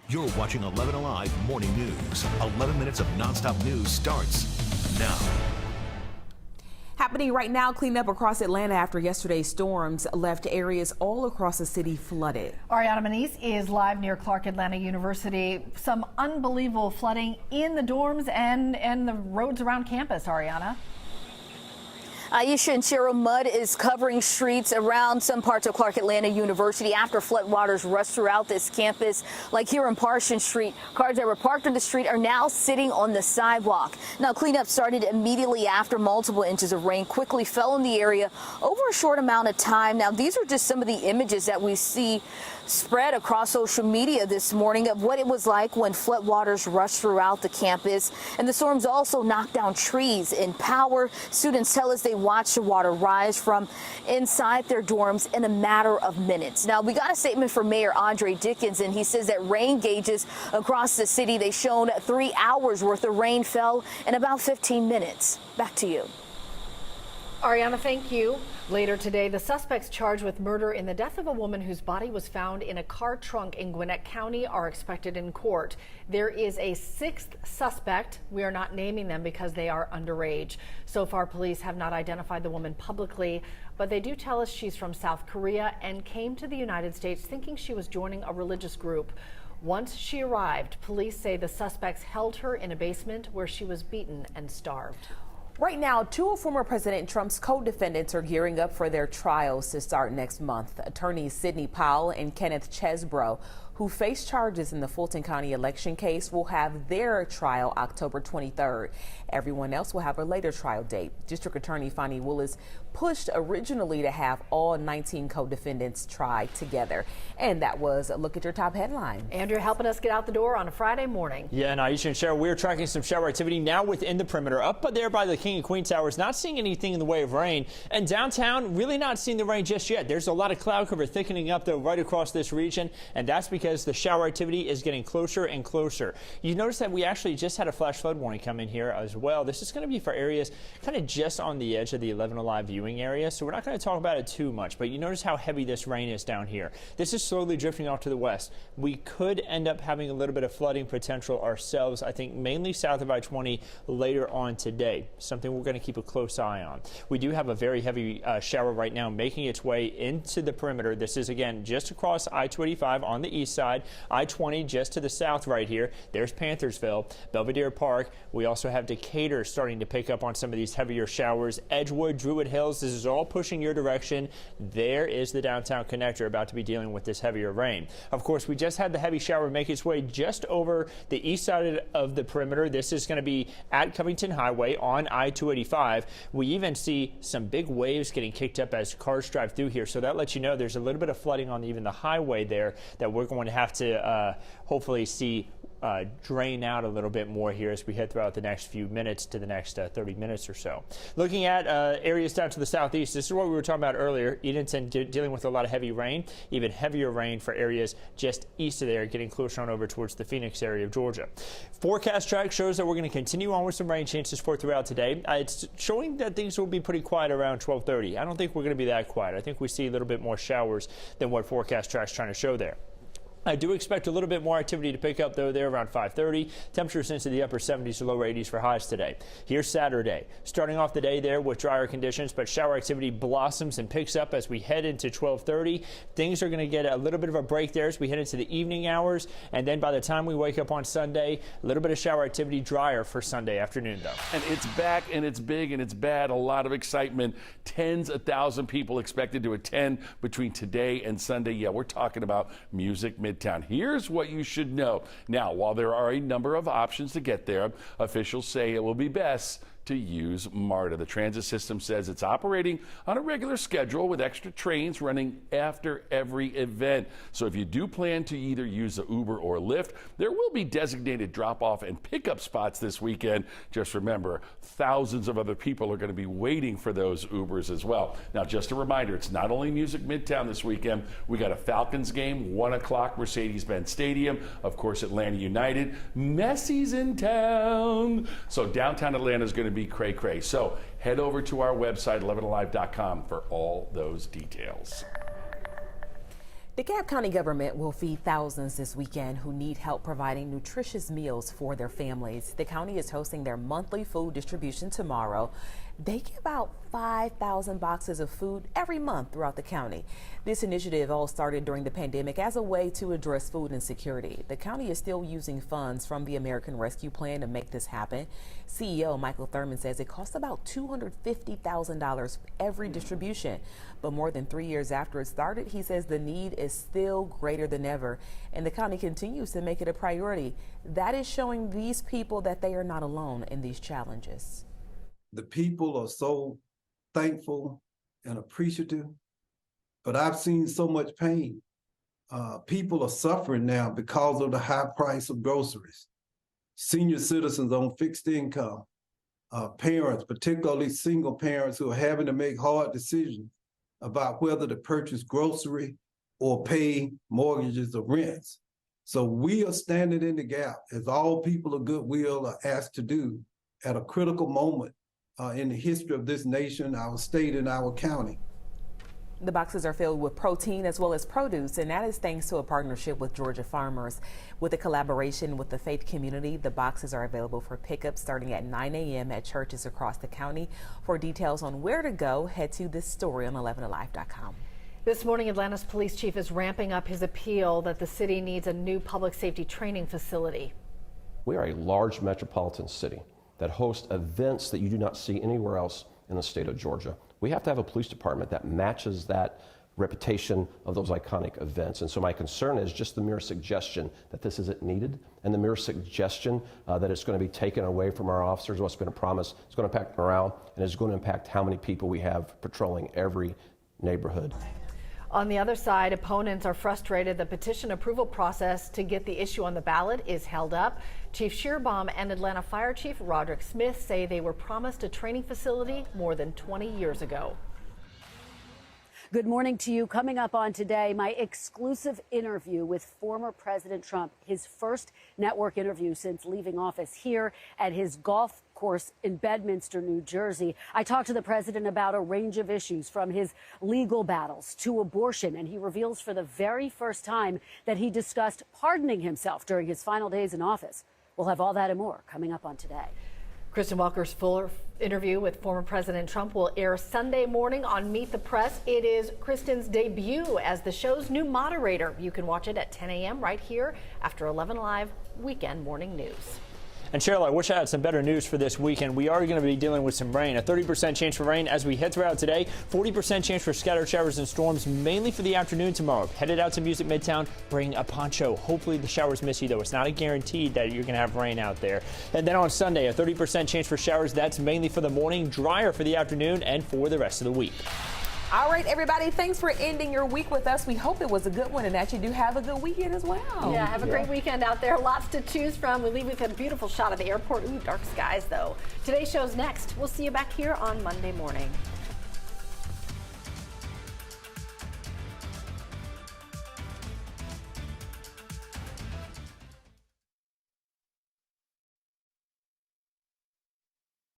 You're watching 11 Alive Morning News. 11 minutes of nonstop news starts now. Happening right now, cleanup across Atlanta after yesterday's storms left areas all across the city flooded. Ariana Manise is live near Clark Atlanta University. Some unbelievable flooding in the dorms and the roads around campus, Ariana. Aisha and Cheryl, mud is covering streets around some parts of Clark Atlanta University after floodwaters rushed throughout this campus. Like here on Parsons Street, cars that were parked on the street are now sitting on the sidewalk. Now, cleanup started immediately after multiple inches of rain quickly fell in the area over a short amount of time. Now, these are just some of the images that we see spread across social media this morning of what it was like when floodwaters rushed throughout the campus. And the storms also knocked down trees and power. Students tell us they watched the water rise from inside their dorms in a matter of minutes. Now, we got a statement from Mayor Andre Dickens, and he says that rain gauges across the city, they showed 3 hours worth of rain fell in about 15 minutes. Back to you. Ariana, thank you. Later today, the suspects charged with murder in the death of a woman whose body was found in a car trunk in Gwinnett County are expected in court. There is a 6th suspect. We are not naming them because they are underage. So far, police have not identified the woman publicly, but they do tell us she's from South Korea and came to the United States thinking she was joining a religious group. Once she arrived, police say the suspects held her in a basement where she was beaten and starved. Right now, 2 of former President Trump's co-defendants are gearing up for their trials to start next month. Attorneys Sidney Powell and Kenneth Chesbrough, who face charges in the Fulton County election case, will have their trial October 23rd. Everyone else will have a later trial date. District Attorney Fonnie Willis pushed originally to have all 19 co-defendants tried together. And that was a look at your top headlines. Andrew helping us get out the door on a Friday morning. Yeah, and Aisha and Cheryl, we're tracking some shower activity now within the perimeter. Up there by the King and Queen Towers, not seeing anything in the way of rain. And downtown, really not seeing the rain just yet. There's a lot of cloud cover thickening up, though, right across this region. And that's because the shower activity is getting closer and closer. You notice that we actually just had a flash flood warning come in here as well. This is going to be for areas kind of just on the edge of the 11 Alive viewing area. So we're not going to talk about it too much, but you notice how heavy this rain is down here. This is slowly drifting off to the west. We could end up having a little bit of flooding potential ourselves, I think mainly south of I-20 later on today. Something we're going to keep a close eye on. We do have a very heavy shower right now making its way into the perimeter. This is, again, just across I-285 on the east side. I-20 just to the south right here. There's Panthersville, Belvedere Park. We also have Decatur starting to pick up on some of these heavier showers. Edgewood, Druid Hills, this is all pushing your direction. There is the downtown connector about to be dealing with this heavier rain. Of course, we just had the heavy shower make its way just over the east side of the perimeter. This is going to be at Covington Highway on I-285. We even see some big waves getting kicked up as cars drive through here. So that lets you know there's a little bit of flooding on even the highway there that we're going to have to hopefully see drain out a little bit more here as we head throughout the next few minutes to the next 30 minutes or so. Looking at areas down to the southeast, this is what we were talking about earlier. Edenton dealing with a lot of heavy rain, even heavier rain for areas just east of there, getting closer on over towards the Phoenix area of Georgia. Forecast track shows that we're going to continue on with some rain chances for throughout today. It's showing that things will be pretty quiet around 12:30. I don't think we're going to be that quiet. I think we see a little bit more showers than what forecast track's trying to show there. I do expect a little bit more activity to pick up, though, there around 5:30. Temperatures into the upper 70s to lower 80s for highs today. Here's Saturday. Starting off the day there with drier conditions, but shower activity blossoms and picks up as we head into 12:30. Things are going to get a little bit of a break there as we head into the evening hours. And then by the time we wake up on Sunday, a little bit of shower activity drier for Sunday afternoon, though. And it's back, and it's big, and it's bad. A lot of excitement. Tens of thousands of people expected to attend between today and Sunday. Yeah, we're talking about Music Midtown. Here's what you should know. Now, while there are a number of options to get there, officials say it will be best to use MARTA. The transit system says it's operating on a regular schedule with extra trains running after every event. So if you do plan to either use the Uber or Lyft, there will be designated drop-off and pickup spots this weekend. Just remember, thousands of other people are going to be waiting for those Ubers as well. Now, just a reminder, it's not only Music Midtown this weekend. We got a Falcons game, 1 o'clock, Mercedes-Benz Stadium. Of course, Atlanta United. Messi's in town. So downtown Atlanta is going to be cray-cray. So head over to our website, 11alive.com, for all those details. DeKalb County government will feed thousands this weekend who need help providing nutritious meals for their families. The county is hosting their monthly food distribution tomorrow. They give out 5,000 boxes of food every month throughout the county. This initiative all started during the pandemic as a way to address food insecurity. The county is still using funds from the American Rescue Plan to make this happen. CEO Michael Thurman says it costs about $250,000 every distribution. But more than 3 years after it started, he says the need is still greater than ever, and the county continues to make it a priority. That is showing these people that they are not alone in these challenges. The people are so thankful and appreciative, but I've seen so much pain. People are suffering now because of the high price of groceries. Senior citizens on fixed income, parents, particularly single parents who are having to make hard decisions about whether to purchase grocery or pay mortgages or rents. So we are standing in the gap, as all people of goodwill are asked to do, at a critical moment in the history of this nation, our state, and our county. The boxes are filled with protein as well as produce, and that is thanks to a partnership with Georgia farmers. With a collaboration with the faith community, the boxes are available for pickup starting at 9 a.m. at churches across the county. For details on where to go, head to this story on 11alive.com. This morning, Atlanta's police chief is ramping up his appeal that the city needs a new public safety training facility. We are a large metropolitan city that hosts events that you do not see anywhere else in the state of Georgia. We have to have a police department that matches that reputation of those iconic events. And so my concern is just the mere suggestion that this isn't needed, and the mere suggestion that it's going to be taken away from our officers, what's been a promise, it's going to impact morale, and it's going to impact how many people we have patrolling every neighborhood. On the other side, opponents are frustrated the petition approval process to get the issue on the ballot is held up. Chief Shearbaum and Atlanta Fire Chief Roderick Smith say they were promised a training facility more than 20 years ago. Good morning to you. Coming up on today, my exclusive interview with former President Trump, his first network interview since leaving office here at his golf course in Bedminster, New Jersey. I talked to the president about a range of issues, from his legal battles to abortion, and he reveals for the very first time that he discussed pardoning himself during his final days in office. We'll have all that and more coming up on today. Kristen Walker's fuller interview with former President Trump will air Sunday morning on Meet the Press. It is Kristen's debut as the show's new moderator. You can watch it at 10 a.m. right here after 11 Live Weekend Morning News. And Cheryl, I wish I had some better news for this weekend. We are going to be dealing with some rain, a 30% chance for rain as we head throughout today, 40% chance for scattered showers and storms, mainly for the afternoon tomorrow. Headed out to Music Midtown, bring a poncho. Hopefully the showers miss you, though. It's not a guarantee that you're going to have rain out there. And then on Sunday, a 30% chance for showers. That's mainly for the morning, drier for the afternoon and for the rest of the week. All right, everybody, thanks for ending your week with us. We hope it was a good one and that you do have a good weekend as well. Yeah, have a great weekend out there. Lots to choose from. We leave with a beautiful shot of the airport. Ooh, dark skies, though. Today's show's next. We'll see you back here on Monday morning.